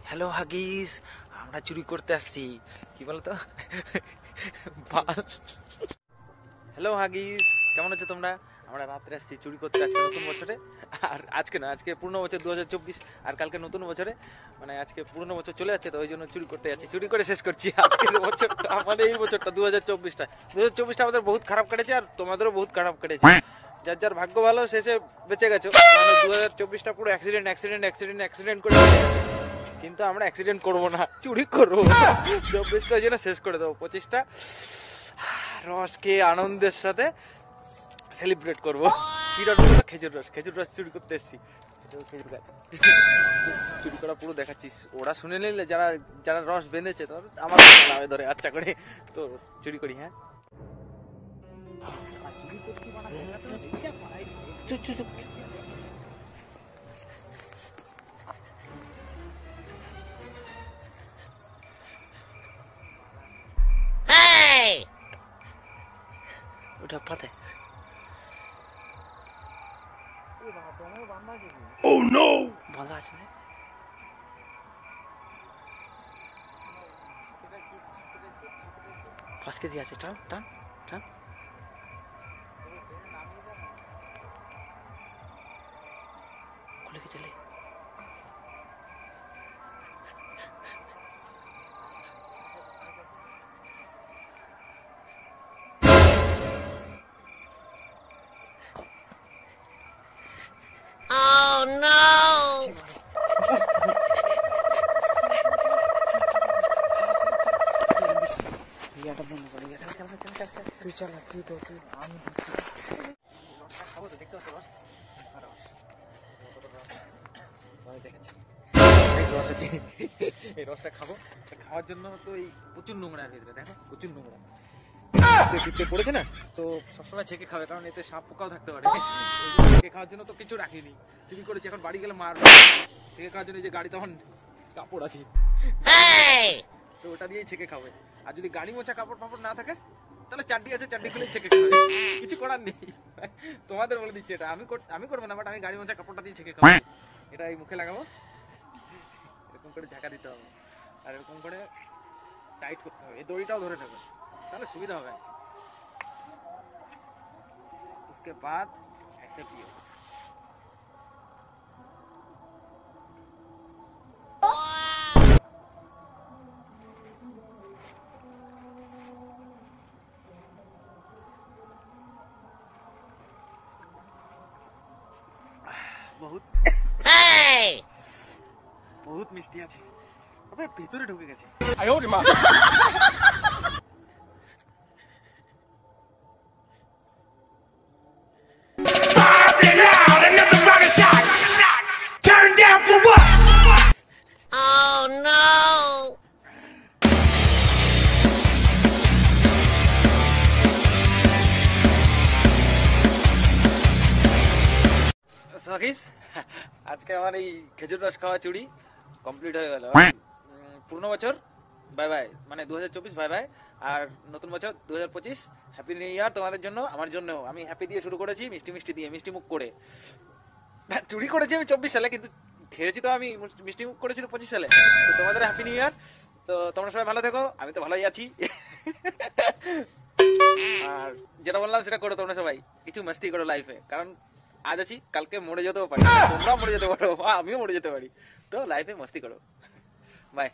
Hello Huggies, আমরা চুরি করতে আসছি। কি বলতো? হ্যালো হাগিস, কেমন আছো তোমরা? আমরা রাত্রে আসছি চুরি করতে আজকে নতুন বছরে। আর আজকে না, আজকে পুরনো বছর 2024, আর কালকে নতুন বছরে। মানে আজকে পুরনো বছর চলে যাচ্ছে, তো ওই জন্য চুরি করতে যাচ্ছি, চুরি করে শেষ করছি আজকের বছরটা। মানে এই বছরটা 2024টা আমাদের বহুত খারাপ কেটেছে, আর তোমাদেরও বহুত খারাপ কেটেছে। যার যার ভাগ্য ভালো শেষে বেঁচে গেছো। 2024টা পুরো অ্যাক্সিডেন্ট করে, কিন্তু আমরা অ্যাক্সিডেন্ট করবো না, চুরি করবো। 24টা যেন শেষ করে দেবো, 25টা রস খেয়ে আনন্দের সাথে সেলিব্রেট করবো। কি রস বলতো? খেজুর রস চুরি করতে এসেছি। খেজুর গাছ চুরি করা পুরো দেখাচ্ছিস, ওরা শুনে নিলে যারা যারা রস বেঁধেছে আমার নামে ধরে আচ্ছা করে, তো চুরি করি। হ্যাঁ, ওটা পাতে। Oh no! বাঁধা আছে না? ফসকে দিয়ে আছে, টান টান টান। খুলে কে চলে। Oh no! তুই চলা, তুই তো আমি খাবো তো, দেখতে পাচ্ছ রস? দেখেছি রস আছে, এই রসটা খাবো। খাওয়ার জন্য তো এই প্রচুর নোংরা ভিতরে, দেখো প্রচুর নোংরা পড়েছে না, তো সবসময় ছেঁকে খাবে, কারণ এতে সাপ পোকাও থাকতে পারে। ছেঁকে খাওয়ার জন্য তো কিছু রাখিনি, চুরি করেছি। এখন বাড়ি গেলে মার ছেঁকে খাওয়ার জন্য যে গাড়ি তখন কাপড় আছে, তো ওটা দিয়েই ছেঁকে খাবে। আর যদি গাড়ি মোছা কাপড় ফাপড় না থাকে, তাহলে চাড্ডি আছে, চাড্ডি খুলে ছেঁকে খাবে, কিছু করার নেই। তোমাদের বলে দিচ্ছি, এটা আমি করবো না, বাট আমি গাড়ি মোছা কাপড়টা দিয়ে ছেঁকে খাবো। এটা এই মুখে লাগাবো, এরকম করে ঝাঁকা দিতে হবে, আর এরকম করে টাইট করতে হবে, এই দড়িটাও ধরে নেবে, তাহলে সুবিধা হবে। उसके बाद ऐसे पियो। बहुत बहुत মিষ্টি আছে, তবে ভেতরে ঢুকে গেছে। আজকে আমার এই খেজুর রস খাওয়া চুরি কমপ্লিট হয়ে গেল। পুরনো বছর বাই বাই, মানে 2024 বাই বাই, আর নতুন বছর 2025 হ্যাপি নিউ ইয়ার তোমাদের জন্য, আমার জন্য। আমি হ্যাপি দিয়ে শুরু করেছি, মিষ্টি দিয়ে, মিষ্টি মুখ করে। চুরি করেছি আমি 24 সালে, কিন্তু খেয়েছি তো আমি, মিষ্টি মুখ করেছি তো 25 সালে। তো তোমাদের হ্যাপি নিউ ইয়ার। তো তোমরা সবাই ভালো থেকো, আমি তো ভালোই আছি। আর যেটা বললাম সেটা করো তোমরা সবাই, কিছু মস্তি করো লাইফে, কারণ আজ আছি, কালকে মরে যেতেও পারি, তোমরাও মরে যেতে পারো, আমিও মরে যেতে পারি। তো লাইফে মস্তি করো। বাই।